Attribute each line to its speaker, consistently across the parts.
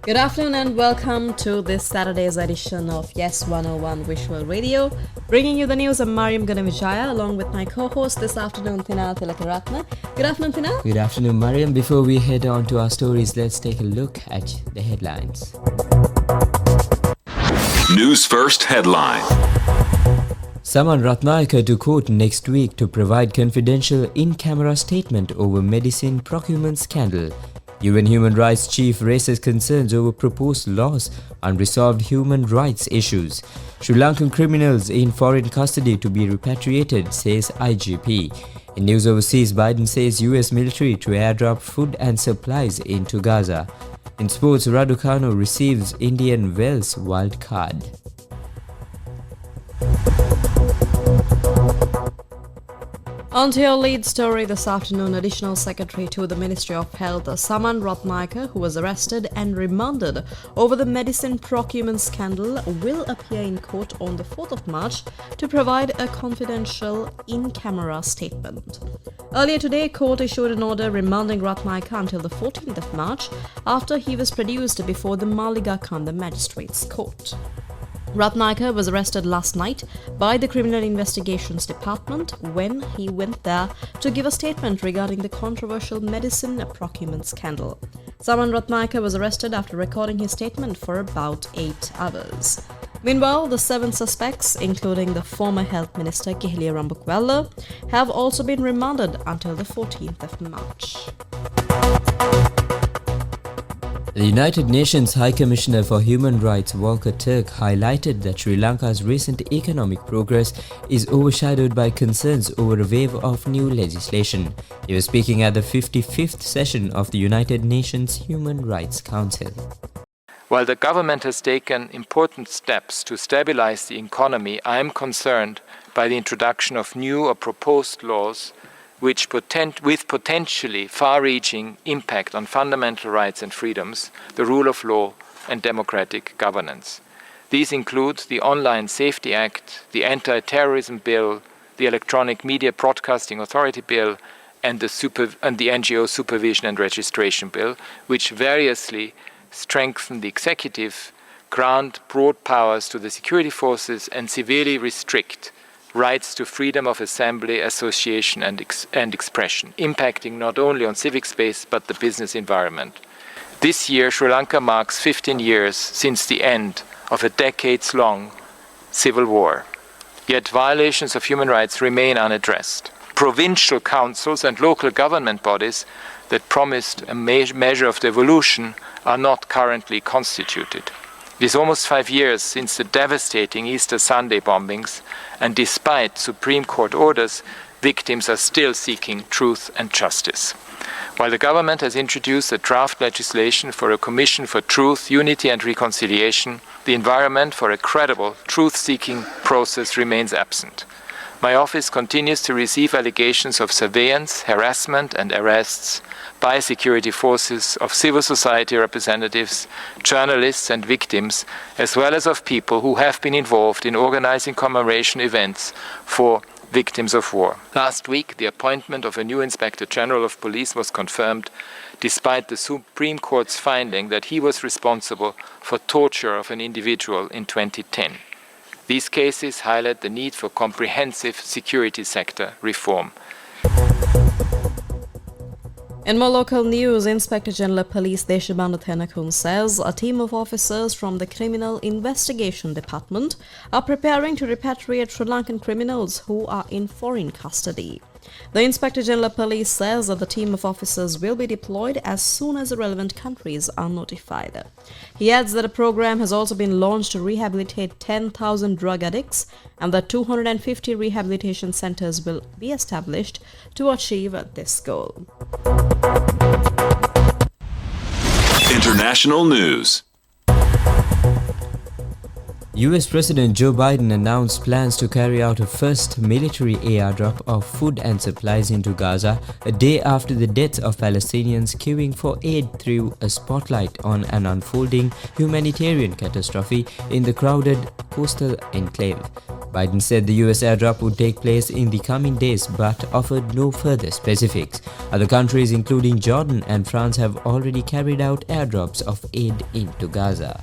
Speaker 1: Good afternoon and welcome to this Saturday's edition of Yes 101 Visual Radio. Bringing you the news, I'm Mariam Ganavijaya along with my co-host this afternoon, Tina Tilakaratna. Good afternoon, Tina.
Speaker 2: Good afternoon, Mariam. Before we head on to our stories, let's take a look at the headlines.
Speaker 3: News First headline.
Speaker 2: Saman Ratnayake to court next week to provide confidential in-camera statement over medicine procurement scandal. UN Human Rights Chief raises concerns over proposed laws, unresolved human rights issues. Sri Lankan criminals in foreign custody to be repatriated, says IGP. In news overseas, Biden says US military to airdrop food and supplies into Gaza. In sports, Raducanu receives Indian Wells wild card.
Speaker 1: On to your lead story this afternoon, Additional Secretary to the Ministry of Health, Saman Ratnayake, who was arrested and remanded over the medicine procurement scandal, will appear in court on the 4th of March to provide a confidential in-camera statement. Earlier today, court issued an order remanding Ratnayake until the 14th of March after he was produced before the Maligakan, the Magistrates Court. Ratnayake was arrested last night by the Criminal Investigations Department when he went there to give a statement regarding the controversial medicine procurement scandal. Saman Ratnayake was arrested after recording his statement for about 8 hours. Meanwhile, the 7 suspects, including the former Health Minister Kihlia Rambukwella, have also been remanded until the 14th of March.
Speaker 2: The United Nations High Commissioner for Human Rights Volker Turk highlighted that Sri Lanka's recent economic progress is overshadowed by concerns over a wave of new legislation. He was speaking at the 55th session of the United Nations Human Rights Council.
Speaker 4: While the government has taken important steps to stabilize the economy, I am concerned by the introduction of new or proposed laws with potentially far-reaching impact on fundamental rights and freedoms, the rule of law and democratic governance. These include the Online Safety Act, the Anti-Terrorism Bill, the Electronic Media Broadcasting Authority Bill, and the NGO Supervision and Registration Bill, which variously strengthen the executive, grant broad powers to the security forces, and severely restrict rights to freedom of assembly, association and expression, impacting not only on civic space but the business environment. This year, Sri Lanka marks 15 years since the end of a decades-long civil war. Yet violations of human rights remain unaddressed. Provincial councils and local government bodies that promised a measure of devolution are not currently constituted. It is almost 5 years since the devastating Easter Sunday bombings, and despite Supreme Court orders, victims are still seeking truth and justice. While the government has introduced a draft legislation for a Commission for Truth, Unity and Reconciliation, the environment for a credible truth-seeking process remains absent. My office continues to receive allegations of surveillance, harassment and arrests by security forces, of civil society representatives, journalists and victims, as well as of people who have been involved in organizing commemoration events for victims of war. Last week, the appointment of a new Inspector General of Police was confirmed, despite the Supreme Court's finding that he was responsible for torture of an individual in 2010. These cases highlight the need for comprehensive security sector reform.
Speaker 1: In more local news, Inspector General of Police Deshabandhu Thenakun says a team of officers from the Criminal Investigation Department are preparing to repatriate Sri Lankan criminals who are in foreign custody. The Inspector General of Police says that the team of officers will be deployed as soon as the relevant countries are notified. He adds that a program has also been launched to rehabilitate 10,000 drug addicts and that 250 rehabilitation centers will be established to achieve this goal.
Speaker 3: International news.
Speaker 2: US President Joe Biden announced plans to carry out a first military airdrop of food and supplies into Gaza a day after the death of Palestinians queuing for aid threw a spotlight on an unfolding humanitarian catastrophe in the crowded coastal enclave. Biden said the US airdrop would take place in the coming days but offered no further specifics. Other countries including Jordan and France have already carried out airdrops of aid into Gaza.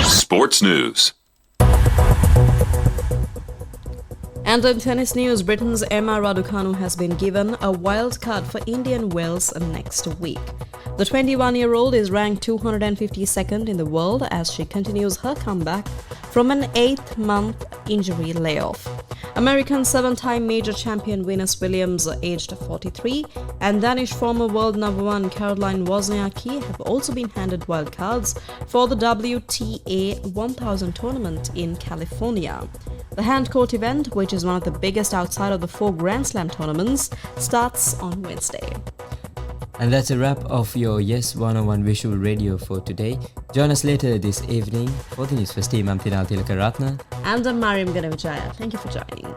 Speaker 3: Sports news.
Speaker 1: And in tennis news, Britain's Emma Raducanu has been given a wild card for Indian Wells next week. The 21-year-old is ranked 252nd in the world as she continues her comeback from an 8-month injury layoff. American 7-time major champion Venus Williams, aged 43, and Danish former world number 1 Caroline Wozniacki have also been handed wild cards for the WTA 1000 tournament in California. The hand court event, which is one of the biggest outside of the 4 Grand Slam tournaments, starts on Wednesday.
Speaker 2: And that's a wrap of your Yes 101 Visual Radio for today. Join us later this evening for the Newsfirst team. I'm Tinal Tilakaratna.
Speaker 1: And I'm Mariam Ganavijaya. Thank you for joining.